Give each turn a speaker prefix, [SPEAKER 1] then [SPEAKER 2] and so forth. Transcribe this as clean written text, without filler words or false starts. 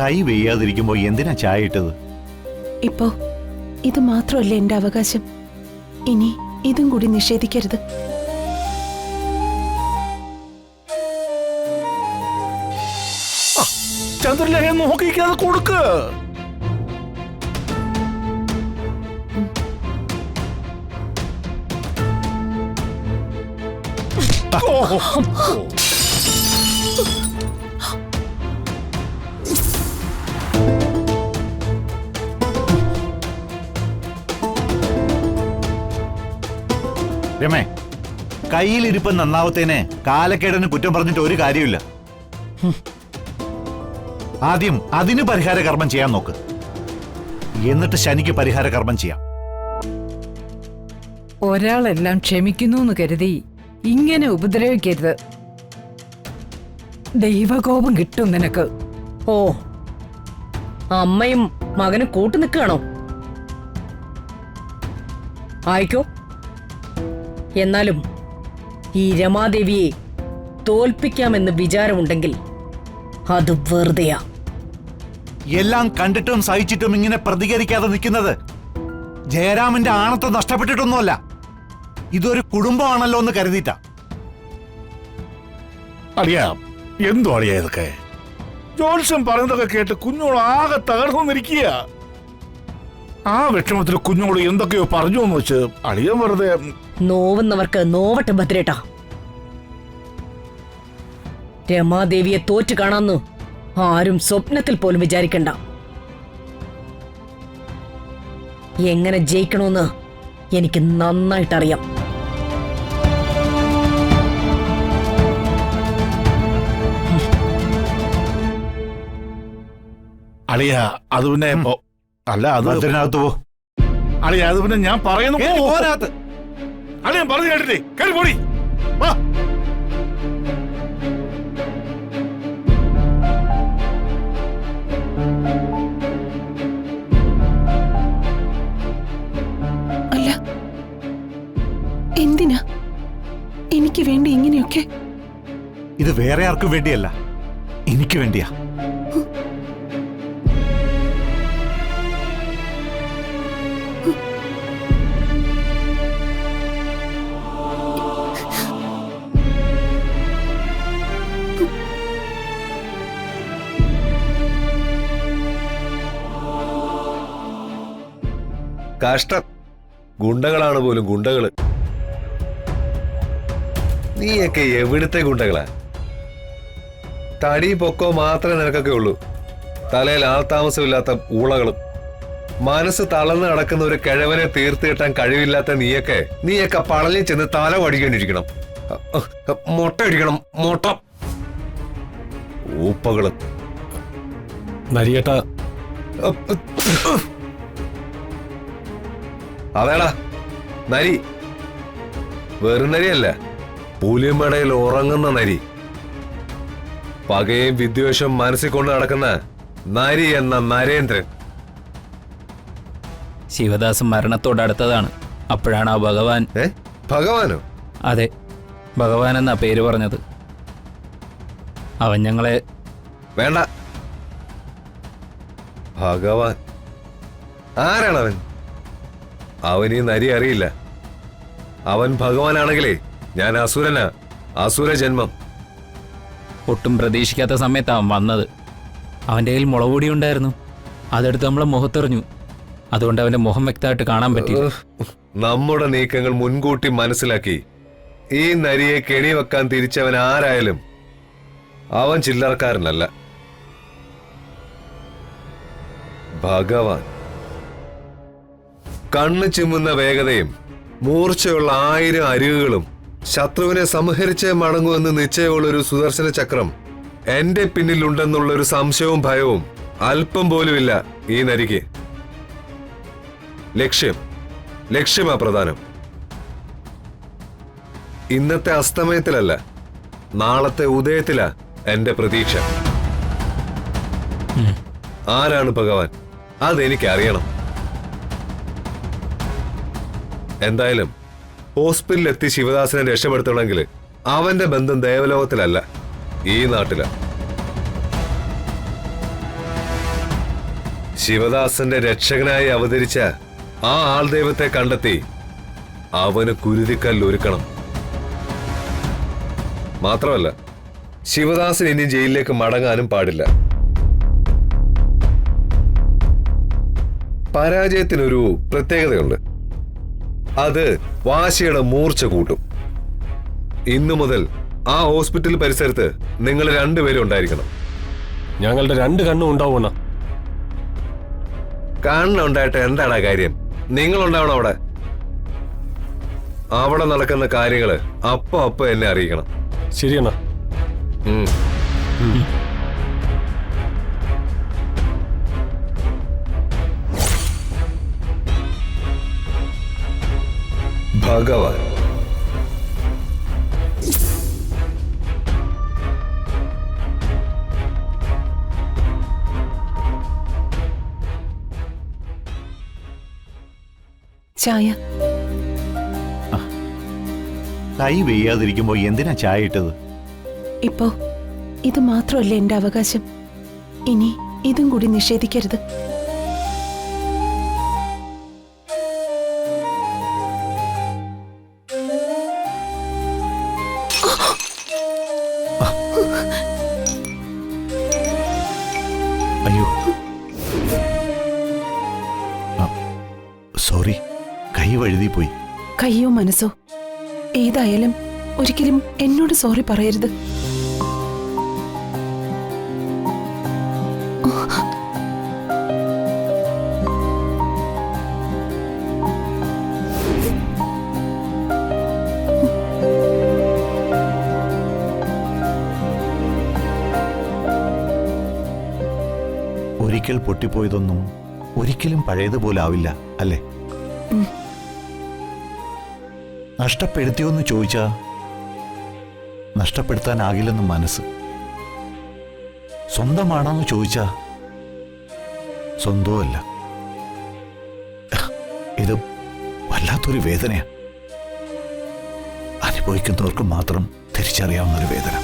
[SPEAKER 1] കൈ വെയ്യാതിരിക്കുമ്പോ എന്തിനാ ചായ ഇട്ടത്?
[SPEAKER 2] ഇപ്പോ ഇത് മാത്രമല്ല എന്റെ അവകാശം. ഇനി ഇതും കൂടി നിഷേധിക്കരുത്.
[SPEAKER 3] ചന്ദ്രലേഖ നോക്കിക്കാതെ കൊടുക്ക്.
[SPEAKER 1] രമേ, കയ്യിലിരിപ്പ് നന്നാവത്തേനെ കാലക്കേടന് കുറ്റം പറഞ്ഞിട്ട് ഒരു കാര്യമില്ല. ആദ്യം അതിന് പരിഹാര കർമ്മം ചെയ്യാൻ നോക്ക്, എന്നിട്ട് ശനിക്ക് പരിഹാര കർമ്മം ചെയ്യാം.
[SPEAKER 4] ഒരാളെല്ലാം ക്ഷമിക്കുന്നു എന്ന് കരുതി ഇങ്ങനെ ഉപദ്രവിക്കരുത്. ദൈവകോപം കിട്ടും നിനക്ക്.
[SPEAKER 5] ഓ, അമ്മയും മകനും കൂട്ടു നിൽക്കുകയാണോ? ആയിക്കോ. എന്നാലും ഈ രമാദേവിയെ തോൽപ്പിക്കാമെന്ന് വിചാരമുണ്ടെങ്കിൽ അത് വെറുതെയാ.
[SPEAKER 1] എല്ലാം കണ്ടിട്ടും സഹിച്ചിട്ടും ഇങ്ങനെ പ്രതികരിക്കാതെ നിൽക്കുന്നത് ജയരാമന്റെ ആണത്വം നഷ്ടപ്പെട്ടിട്ടൊന്നുമല്ല, ഇതൊരു കുടുംബമാണല്ലോ എന്ന് കരുതിയിട്ടാ.
[SPEAKER 3] അറിയാം എന്തോ അറിയാ ഇതൊക്കെ. ജോത്സ്യം പറയുന്നതൊക്കെ കേട്ട് കുഞ്ഞോട് ആകെ തകർന്നിരിക്കുക. ആ വിഷമത്തിൽ കുഞ്ഞോട് എന്തൊക്കെയോ പറഞ്ഞു എന്ന് വെച്ച് അളിയൻ വെറുതെ.
[SPEAKER 5] നോവുന്നവർക്ക് നോവട്ടെ ഭദ്രേട്ടാ. രമാദേവിയെ തോറ്റു കാണാന്ന് ആരും സ്വപ്നത്തിൽ പോലും വിചാരിക്കണ്ട. എങ്ങനെ ജയിക്കണമെന്ന് എനിക്ക് നന്നായിട്ടറിയാം.
[SPEAKER 3] അളിയ അത് പിന്നെ അല്ല, അത്
[SPEAKER 1] അതിനകത്ത് പോ.
[SPEAKER 3] അളിയ അത് പിന്നെ ഞാൻ പറയുന്നു. അളിയൻ പറഞ്ഞു കേട്ടില്ലേ? കേറി പോടി. വാ.
[SPEAKER 2] അല്ല, എന്തിനാ എനിക്ക് വേണ്ടി ഇങ്ങനെയൊക്കെ?
[SPEAKER 1] ഇത് വേറെ ആർക്കും വേണ്ടിയല്ല, എനിക്ക് വേണ്ടിയാ.
[SPEAKER 6] കഷ്ടം, ഗുണ്ടകളാണ് പോലും ഗുണ്ടകള്. നീയൊക്കെ എവിടുത്തെ ഗുണ്ടകളാ? തടി പൊക്കോ മാത്രമേ നിനക്കൊക്കെ ഉള്ളൂ. തലയിൽ ആൾതാമസമില്ലാത്ത ഊളകളും. മനസ്സ് തളർന്ന് നടക്കുന്ന ഒരു കിഴവനെ തീർത്ത് കിട്ടാൻ കഴിവില്ലാത്ത നീയൊക്കെ പളഞ്ഞു ചെന്ന് തല വടിക്കേണ്ടിരിക്കണം. മുട്ട ഇടിക്കണം, മുട്ട. ഊപ്പകള്.
[SPEAKER 3] നരിയേട്ട,
[SPEAKER 6] അതേടാ നരി. വെറും നരിയല്ല, പുലിമടയിൽ ഉറങ്ങുന്ന നരി. പകയും വിദ്വേഷം മനസ്സിൽ കൊണ്ട് നടക്കുന്ന നരി എന്ന നരേന്ദ്രൻ.
[SPEAKER 7] ശിവദാസ് മരണത്തോടടുത്തതാണ്. അപ്പോഴാണ് ആ ഭഗവാൻ.
[SPEAKER 6] ഭഗവാനോ?
[SPEAKER 7] അതെ, ഭഗവാൻ എന്നാ പേര് പറഞ്ഞത്. അവൻ ഞങ്ങളെ.
[SPEAKER 6] വേണ്ട. ഭഗവാൻ ആരാണവൻ? അവൻ ഈ നരി അറിയില്ല. അവൻ ഭഗവാനാണെങ്കിലേ ഞാൻ അസുരനാ, അസുര ജന്മം.
[SPEAKER 7] ഒട്ടും പ്രതീക്ഷിക്കാത്ത സമയത്ത് അവൻ വന്നത്. അവൻ്റെ കയ്യിൽ മുളകുപൊടി ഉണ്ടായിരുന്നു. അതെടുത്ത് നമ്മളെ മുഖത്തെറിഞ്ഞു. അതുകൊണ്ട് അവന്റെ മുഖം വ്യക്തമായിട്ട് കാണാൻ പറ്റി.
[SPEAKER 6] നമ്മുടെ നീക്കങ്ങൾ മുൻകൂട്ടി മനസ്സിലാക്കി ഈ നരിയെ കെണി വെക്കാൻ തിരിച്ചവൻ ആരായാലും അവൻ ചില്ലറക്കാരനല്ല. ഭഗവാൻ. കണ്ണു ചിമ്മുന്ന വേഗതയും മൂർച്ചയുള്ള 1000 അരികുകളും ശത്രുവിനെ സംഹരിച്ചേ മടങ്ങുമെന്ന് നിശ്ചയമുള്ളൊരു സുദർശന ചക്രം എന്റെ പിന്നിലുണ്ടെന്നുള്ളൊരു സംശയവും ഭയവും അല്പം പോലുമില്ല ഈ നരിക്ക്. ലക്ഷ്യമാ പ്രധാനം. ഇന്നത്തെ അസ്തമയത്തിലല്ല, നാളത്തെ ഉദയത്തിലാ എന്റെ പ്രതീക്ഷ. ആരാണ് ഭഗവാൻ? അതെനിക്കറിയണം. എന്തായാലും ഹോസ്പിറ്റലിലെത്തി ശിവദാസനെ രക്ഷപ്പെടുത്തണമെങ്കിൽ അവന്റെ ബന്ധം ദേവലോകത്തിലല്ല, ഈ നാട്ടിലാ. ശിവദാസന്റെ രക്ഷകനായി അവതരിച്ച ആ ആൾ ദൈവത്തെ കണ്ടെത്തി അവന് കുരുതിക്കല്ല് ഒരുക്കണം. മാത്രമല്ല ശിവദാസൻ ഇനി ജയിലിലേക്ക് മടങ്ങാനും പാടില്ല. പരാജയത്തിനൊരു പ്രത്യേകതയുണ്ട്. അത് വാശിയുടെ മൂർച്ച കൂട്ടും. ഇന്നു മുതൽ ആ ഹോസ്പിറ്റൽ പരിസരത്ത് നിങ്ങൾ രണ്ടുപേരും ഉണ്ടായിരിക്കണം.
[SPEAKER 8] ഞങ്ങളുടെ 2 കണ്ണും ഉണ്ടാവണ.
[SPEAKER 6] കണ്ണുണ്ടായിട്ട് എന്താണ് കാര്യം? നിങ്ങളുണ്ടാവണം അവിടെ. അവിടെ നടക്കുന്ന കാര്യങ്ങള് അപ്പൊ എന്നെ അറിയിക്കണം.
[SPEAKER 8] ശരിയെന്നാ.
[SPEAKER 6] ഭഗവാൻ.
[SPEAKER 2] ചായ.
[SPEAKER 1] കൈ വെയ്യാതിരിക്കുമ്പോ എന്തിനാ ചായ ഇട്ടത്?
[SPEAKER 2] ഇപ്പോ ഇത് മാത്രമല്ല എന്റെ അവകാശം. ഇനി ഇതും കൂടി നിഷേധിക്കരുത്.
[SPEAKER 1] അയ്യോ, സോറി, കൈ വഴുതി പോയി.
[SPEAKER 2] കയ്യോ മനസ്സോ ഏതായാലും ഒരിക്കലും എന്നോട് സോറി പറയരുത്.
[SPEAKER 1] ഒരിക്കൽ പൊട്ടിപ്പോയതൊന്നും ഒരിക്കലും പഴയതുപോലെ ആവില്ല, അല്ലേ? നഷ്ടപ്പെടുത്തിയോന്ന് ചോദിച്ചാ നഷ്ടപ്പെടുത്താനാകില്ലെന്ന് മനസ്സ്. സ്വന്തമാണെന്ന് ചോദിച്ചാ സ്വന്തവുമല്ല. ഇത് വല്ലാത്തൊരു വേദനയാ. അനുഭവിക്കുന്നവർക്ക് മാത്രം തിരിച്ചറിയാവുന്നൊരു വേദന.